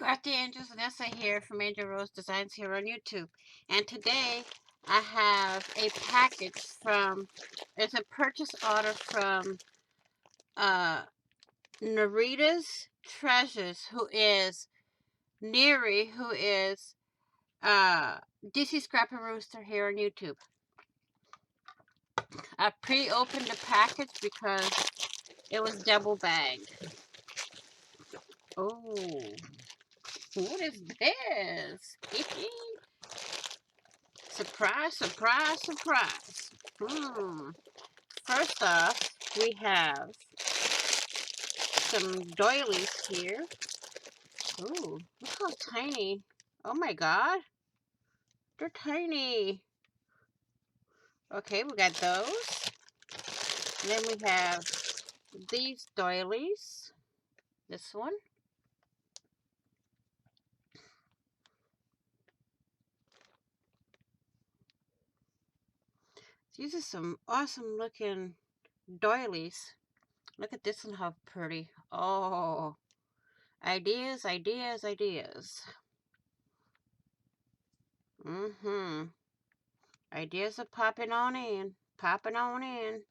Birthday Angels, Vanessa here from Angel Rose Designs here on YouTube. And today I have a package from, it's a purchase order from Narita's Treasures, who is Neri, who is DC Scrapper Rooster here on YouTube. I pre-opened the package because it was double bagged. Oh, what is this? Surprise, surprise, surprise. First off, we have some doilies here. Ooh, look how tiny. Oh my god. They're tiny. Okay, we got those. And then we have these doilies. This one. These are some awesome looking doilies. Look at this one, how pretty. Oh, ideas, ideas, ideas. Ideas are popping on in. Popping on in.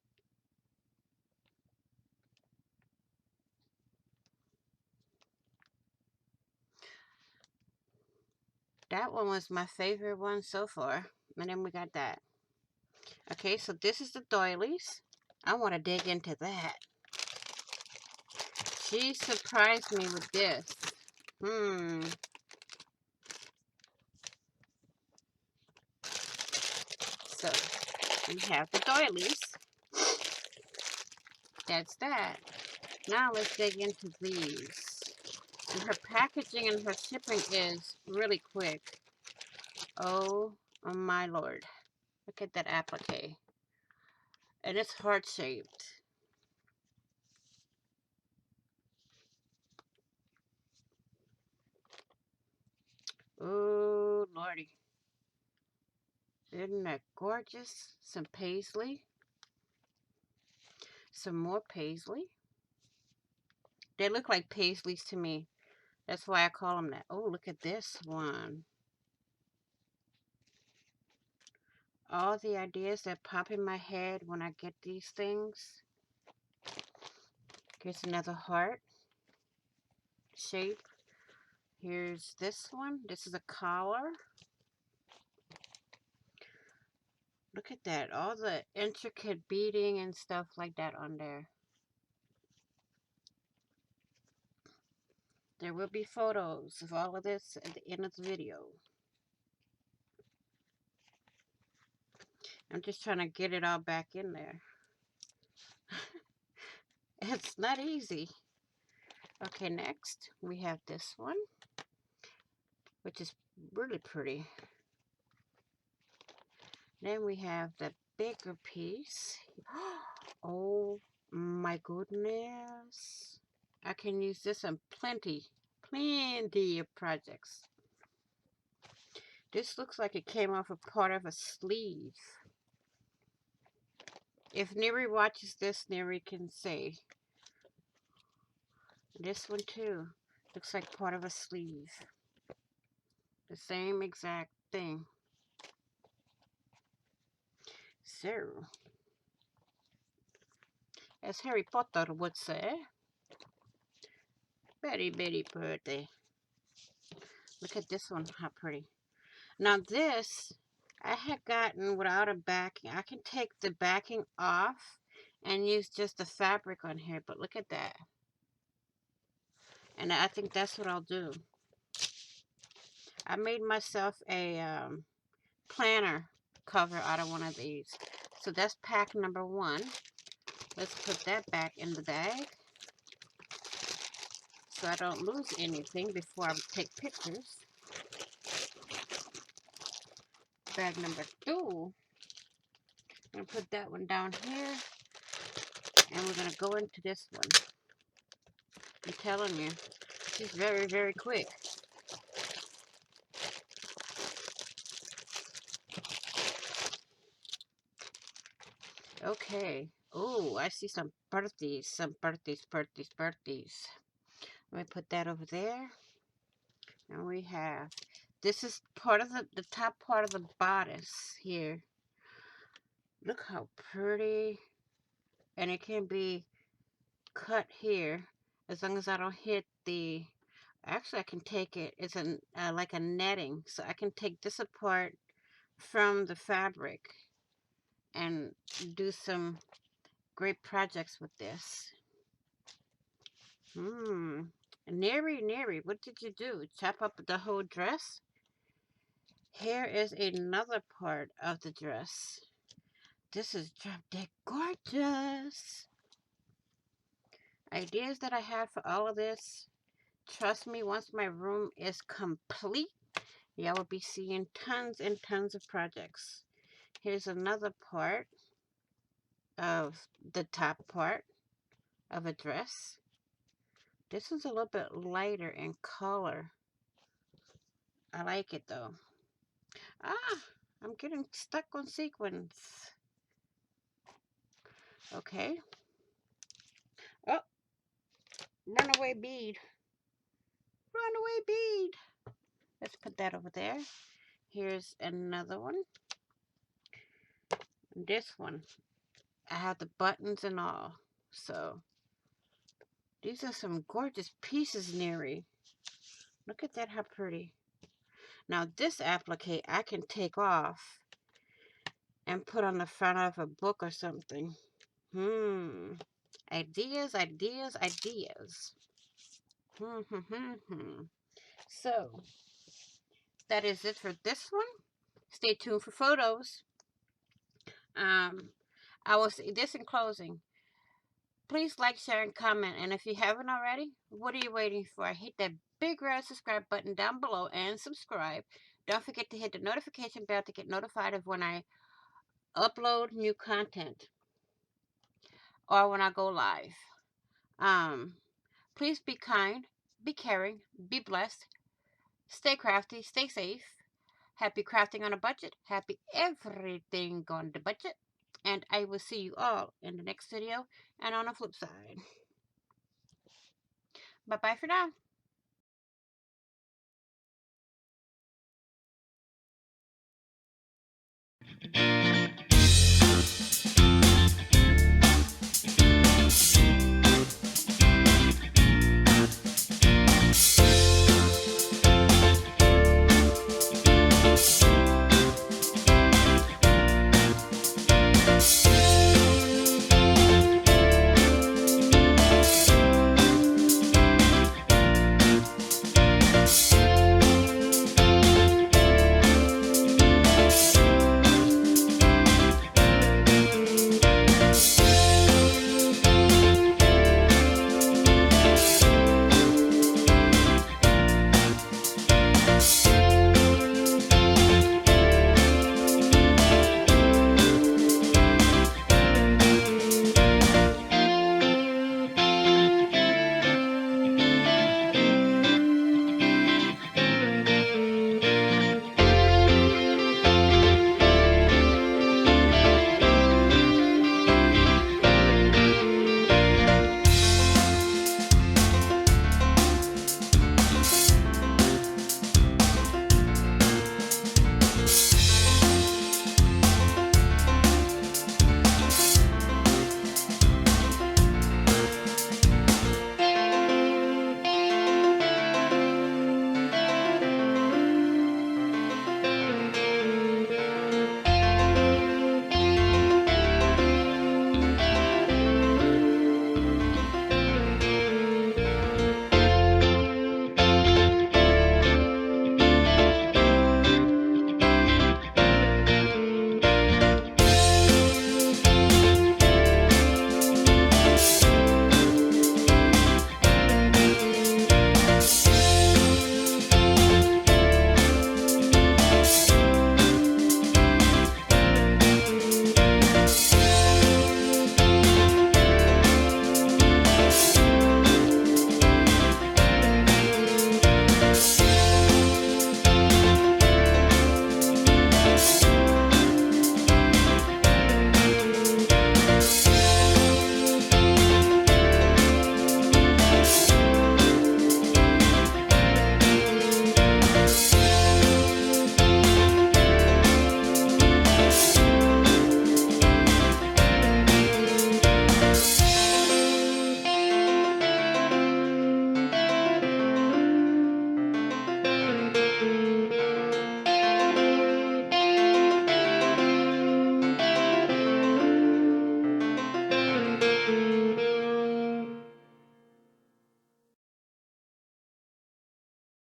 That one was my favorite one so far. And then we got that. Okay, so this is the doilies. I want to dig into that. She surprised me with this. So, we have the doilies. That's that. Now let's dig into these. And her packaging and her shipping is really quick. Oh my lord. Look at that applique. And it's heart-shaped. Oh lordy. Isn't that gorgeous? Some paisley. Some more paisley. They look like paisleys to me. That's why I call them that. Oh, look at this one. All the ideas that pop in my head when I get these things. Here's another heart shape. Here's this one. This is a collar. Look at that. All the intricate beading and stuff like that on there. There will be photos of all of this at the end of the video. I'm just trying to get it all back in there. It's not easy. Okay, next we have this one, which is really pretty. Then we have the bigger piece. Oh my goodness. I can use this on plenty of projects. This looks like it came off a part of a sleeve. If Neri watches this, Neri can say. This one too. Looks like part of a sleeve. The same exact thing. So, as Harry Potter would say, very, very pretty. Look at this one, how pretty. Now this, I had gotten without a backing. I can take the backing off and use just the fabric on here, but look at that. And I think that's what I'll do. I made myself a planner cover out of one of these. So that's pack number one. Let's put that back in the bag so I don't lose anything before I take pictures. Bag number two. I'm going to put that one down here. And we're going to go into this one. I'm telling you, she's very, very quick. Okay. Oh, I see some birthdays. Let me put that over there. And we have, this is part of the top part of the bodice here. Look how pretty. And it can be cut here as long as I don't hit the, actually I can take it, it's like a netting, so I can take this apart from the fabric and do some great projects with this. Neri, what did you do? Chop up the whole dress? Here is another part of the dress. This is drop dead gorgeous. Ideas that I have for all of this. Trust me, once my room is complete, y'all will be seeing tons and tons of projects. Here's another part of the top part of a dress. This one's a little bit lighter in color. I like it though. Ah, I'm getting stuck on sequins. Okay. Oh, runaway bead. Runaway bead. Let's put that over there. Here's another one. This one, I have the buttons and all. So, these are some gorgeous pieces, Neri. Look at that, how pretty. Now, this applique I can take off and put on the front of a book or something. Ideas, ideas, ideas. So, that is it for this one. Stay tuned for photos. I will say this in closing. Please like, share, and comment. And if you haven't already, what are you waiting for? Hit that big red subscribe button down below and subscribe. Don't forget to hit the notification bell to get notified of when I upload new content or when I go live. Please be kind, be caring, be blessed, stay crafty, stay safe. Happy crafting on a budget. Happy everything on the budget. And I will see you all in the next video and on the flip side. Bye-bye for now.